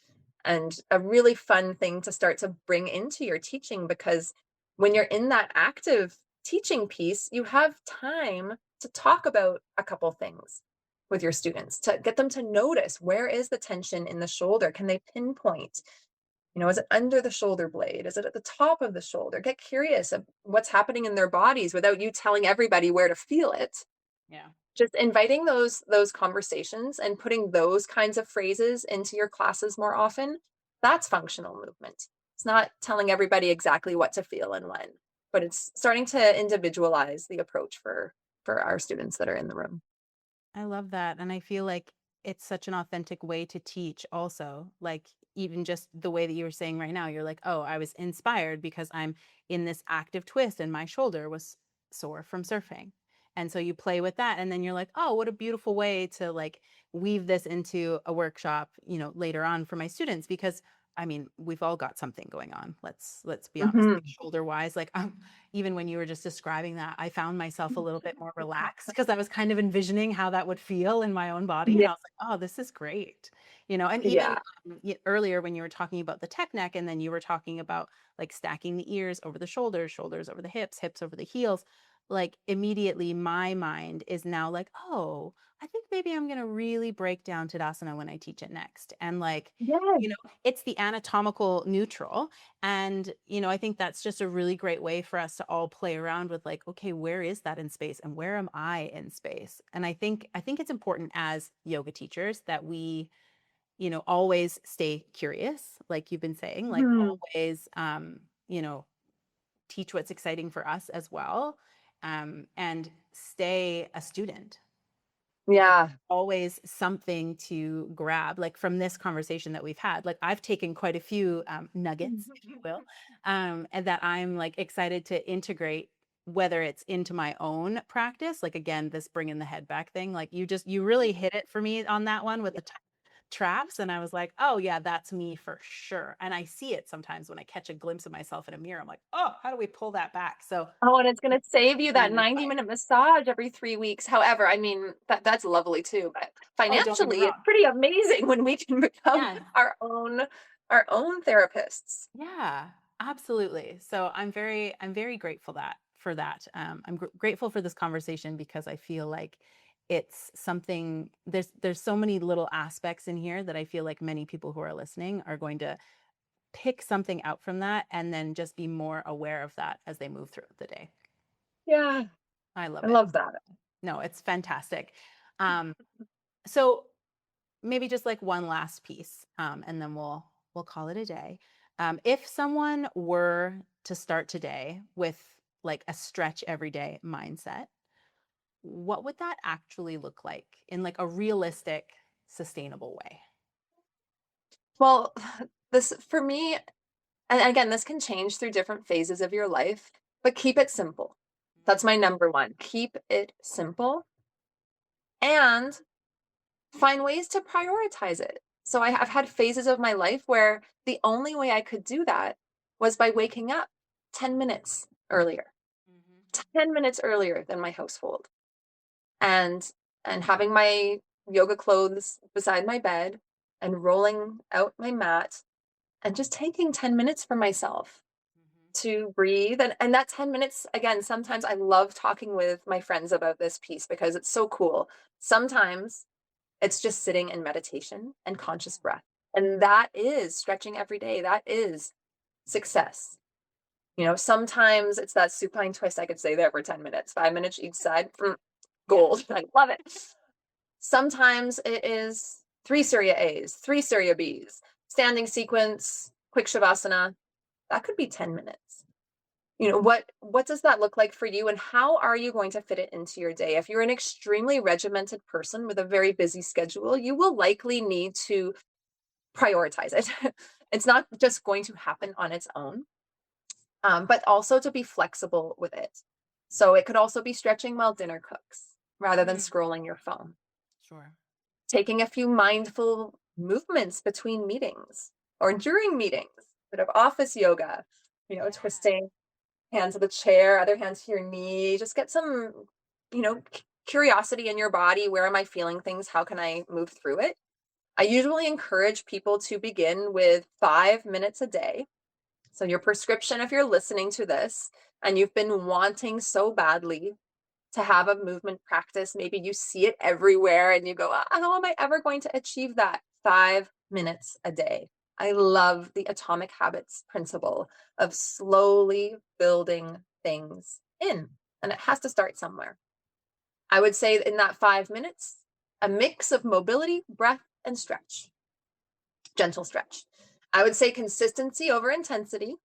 and a really fun thing to start to bring into your teaching, because when you're in that active teaching piece, you have time to talk about a couple things with your students, to get them to notice, where is the tension in the shoulder? Can they pinpoint? Is it under the shoulder blade? Is it at the top of the shoulder? Get curious of what's happening in their bodies without you telling everybody where to feel it. Yeah. Just inviting those conversations and putting those kinds of phrases into your classes more often, that's functional movement. It's not telling everybody exactly what to feel and when, but it's starting to individualize the approach for our students that are in the room. I love that. And I feel like it's such an authentic way to teach also. Like even just the way that you were saying right now, you're like, oh, I was inspired because I'm in this active twist and my shoulder was sore from surfing. And so you play with that and then you're like, oh, what a beautiful way to like weave this into a workshop, later on for my students, because I mean, we've all got something going on. Let's be honest, like shoulder wise, like even when you were just describing that, I found myself a little bit more relaxed because I was kind of envisioning how that would feel in my own body. And Yeah. I was like, oh, this is great. And even Yeah. earlier when you were talking about the tech neck and then you were talking about like stacking the ears over the shoulders, shoulders over the hips, hips over the heels, like immediately my mind is now like, oh, I think maybe I'm going to really break down Tadasana when I teach it next. And like, Yes. it's the anatomical neutral. And, I think that's just a really great way for us to all play around with like, okay, where is that in space and where am I in space? And I think it's important as yoga teachers that we, always stay curious, like you've been saying, like always, teach what's exciting for us as well. And stay a student. Like Yeah. always something to grab, like from this conversation that we've had. Like I've taken quite a few nuggets, if you will, and that I'm like excited to integrate, whether it's into my own practice. Like again, this bringing the head back thing. Like you really hit it for me on that one with the traps, and I was like, oh yeah, that's me for sure. And I see it sometimes when I catch a glimpse of myself in a mirror. I'm like, oh, how do we pull that back? So Oh, and it's going to save you that bringing this back. 90-minute massage every 3 weeks. However, I mean, that's lovely too, but Oh, don't get me financially, it's wrong. pretty amazing when we can become Yeah. our own therapists. Yeah, absolutely. So I'm very grateful for that. I'm grateful for this conversation because I feel like it's something, there's so many little aspects in here that I feel like many people who are listening are going to pick something out from that and then just be more aware of that as they move through the day. Yeah, I love I it. love that. No, it's fantastic. So maybe just like one last piece, and then we'll call it a day. If someone were to start today with like a stretch every day mindset, what would that actually look like in like a realistic, sustainable way? Well, this for me, and again, this can change through different phases of your life, but keep it simple. That's my number one. Keep it simple and find ways to prioritize it. So I've had phases of my life where the only way I could do that was by waking up 10 minutes earlier, 10 minutes earlier than my household, and having my yoga clothes beside my bed and rolling out my mat and just taking 10 minutes for myself to breathe. And that 10 minutes, again, sometimes I love talking with my friends about this piece because it's so cool. Sometimes it's just sitting in meditation and conscious breath. And that is stretching every day. That is success. Sometimes it's that supine twist. I could stay there for 10 minutes, 5 minutes each side. Gold. I love it. Sometimes it is 3 Surya A's, 3 Surya B's, standing sequence, quick Shavasana. That could be 10 minutes. What does that look like for you, and how are you going to fit it into your day? If you're an extremely regimented person with a very busy schedule, you will likely need to prioritize it. It's not just going to happen on its own, but also to be flexible with it. So it could also be stretching while dinner cooks rather than scrolling your phone. Sure. Taking a few mindful movements between meetings or during meetings, bit of office yoga, twisting hands of the chair, other hands to your knee. Just get some, curiosity in your body. Where am I feeling things? How can I move through it? I usually encourage people to begin with 5 minutes a day. So your prescription, if you're listening to this and you've been wanting so badly to have a movement practice, maybe you see it everywhere and you go, how am I ever going to achieve that? 5 minutes a day. I love the atomic habits principle of slowly building things in, and it has to start somewhere. I would say in that 5 minutes, a mix of mobility, breath, and stretch, gentle stretch. I would say consistency over intensity,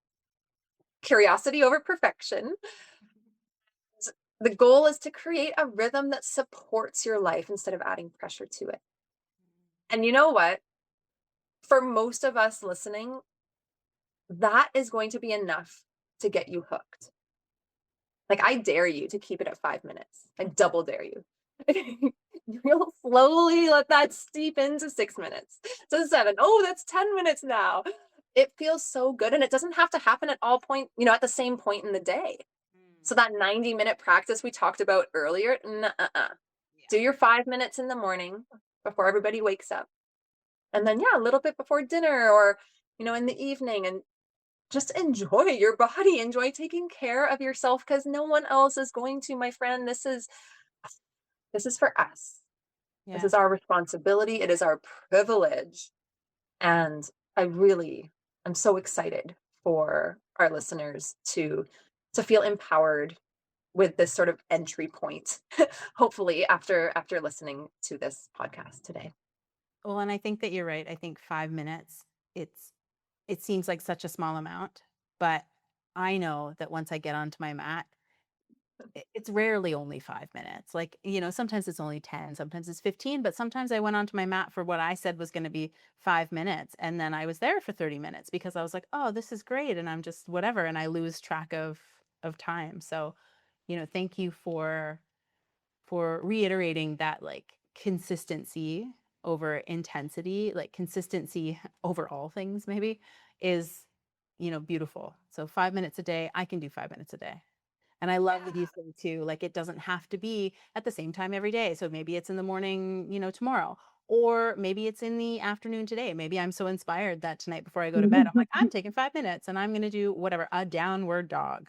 curiosity over perfection. The goal is to create a rhythm that supports your life instead of adding pressure to it. And you know what? For most of us listening, that is going to be enough to get you hooked. Like, I dare you to keep it at 5 minutes. I double dare you. You'll slowly let that steep into 6 minutes, to 7. Oh, that's 10 minutes now. It feels so good. And it doesn't have to happen at at the same point in the day. So that 90-minute practice we talked about earlier, do your 5 minutes in the morning before everybody wakes up. And then, a little bit before dinner or, in the evening, and just enjoy your body, enjoy taking care of yourself, because no one else is going to, my friend. This is for us. Yeah. This is our responsibility. It is our privilege. And I'm so excited for our listeners to feel empowered with this sort of entry point, hopefully after listening to this podcast today. Well, and I think that you're right. I think 5 minutes, it seems like such a small amount, but I know that once I get onto my mat, it's rarely only 5 minutes. Like, sometimes it's only 10, sometimes it's 15, but sometimes I went onto my mat for what I said was going to be 5 minutes. And then I was there for 30 minutes because I was like, oh, this is great. And I'm just whatever. And I lose track of time. So, thank you for reiterating that, like, consistency over intensity, like consistency over all things maybe is, beautiful. So 5 minutes a day, I can do 5 minutes a day. And I love what you say too, like, it doesn't have to be at the same time every day. So maybe it's in the morning, tomorrow, or maybe it's in the afternoon today. Maybe I'm so inspired that tonight before I go to bed, I'm like, I'm taking 5 minutes and I'm going to do whatever, a downward dog.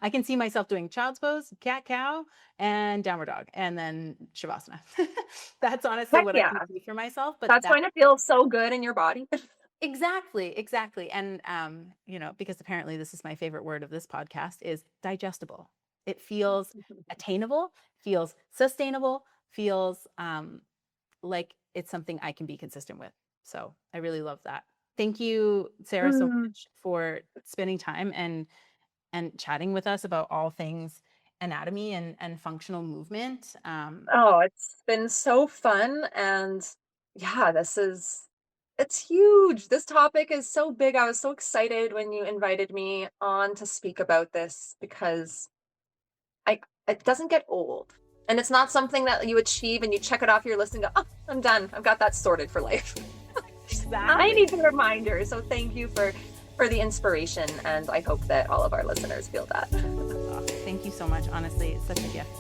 I can see myself doing child's pose, cat cow, and downward dog, and then Shavasana. That's honestly what I can see for myself. But that's going to feel so good in your body. Exactly. And, because apparently this is my favorite word of this podcast, is digestible. It feels attainable, feels sustainable, feels like it's something I can be consistent with. So I really love that. Thank you, Sarah, so much for spending time and chatting with us about all things anatomy and functional movement. It's been so fun. And it's huge. This topic is so big. I was so excited when you invited me on to speak about this because it doesn't get old. And it's not something that you achieve and you check it off your list and go, oh, I'm done. I've got that sorted for life. Exactly. I need a reminder. So thank you for the inspiration. And I hope that all of our listeners feel that. Thank you so much. Honestly, it's such a gift.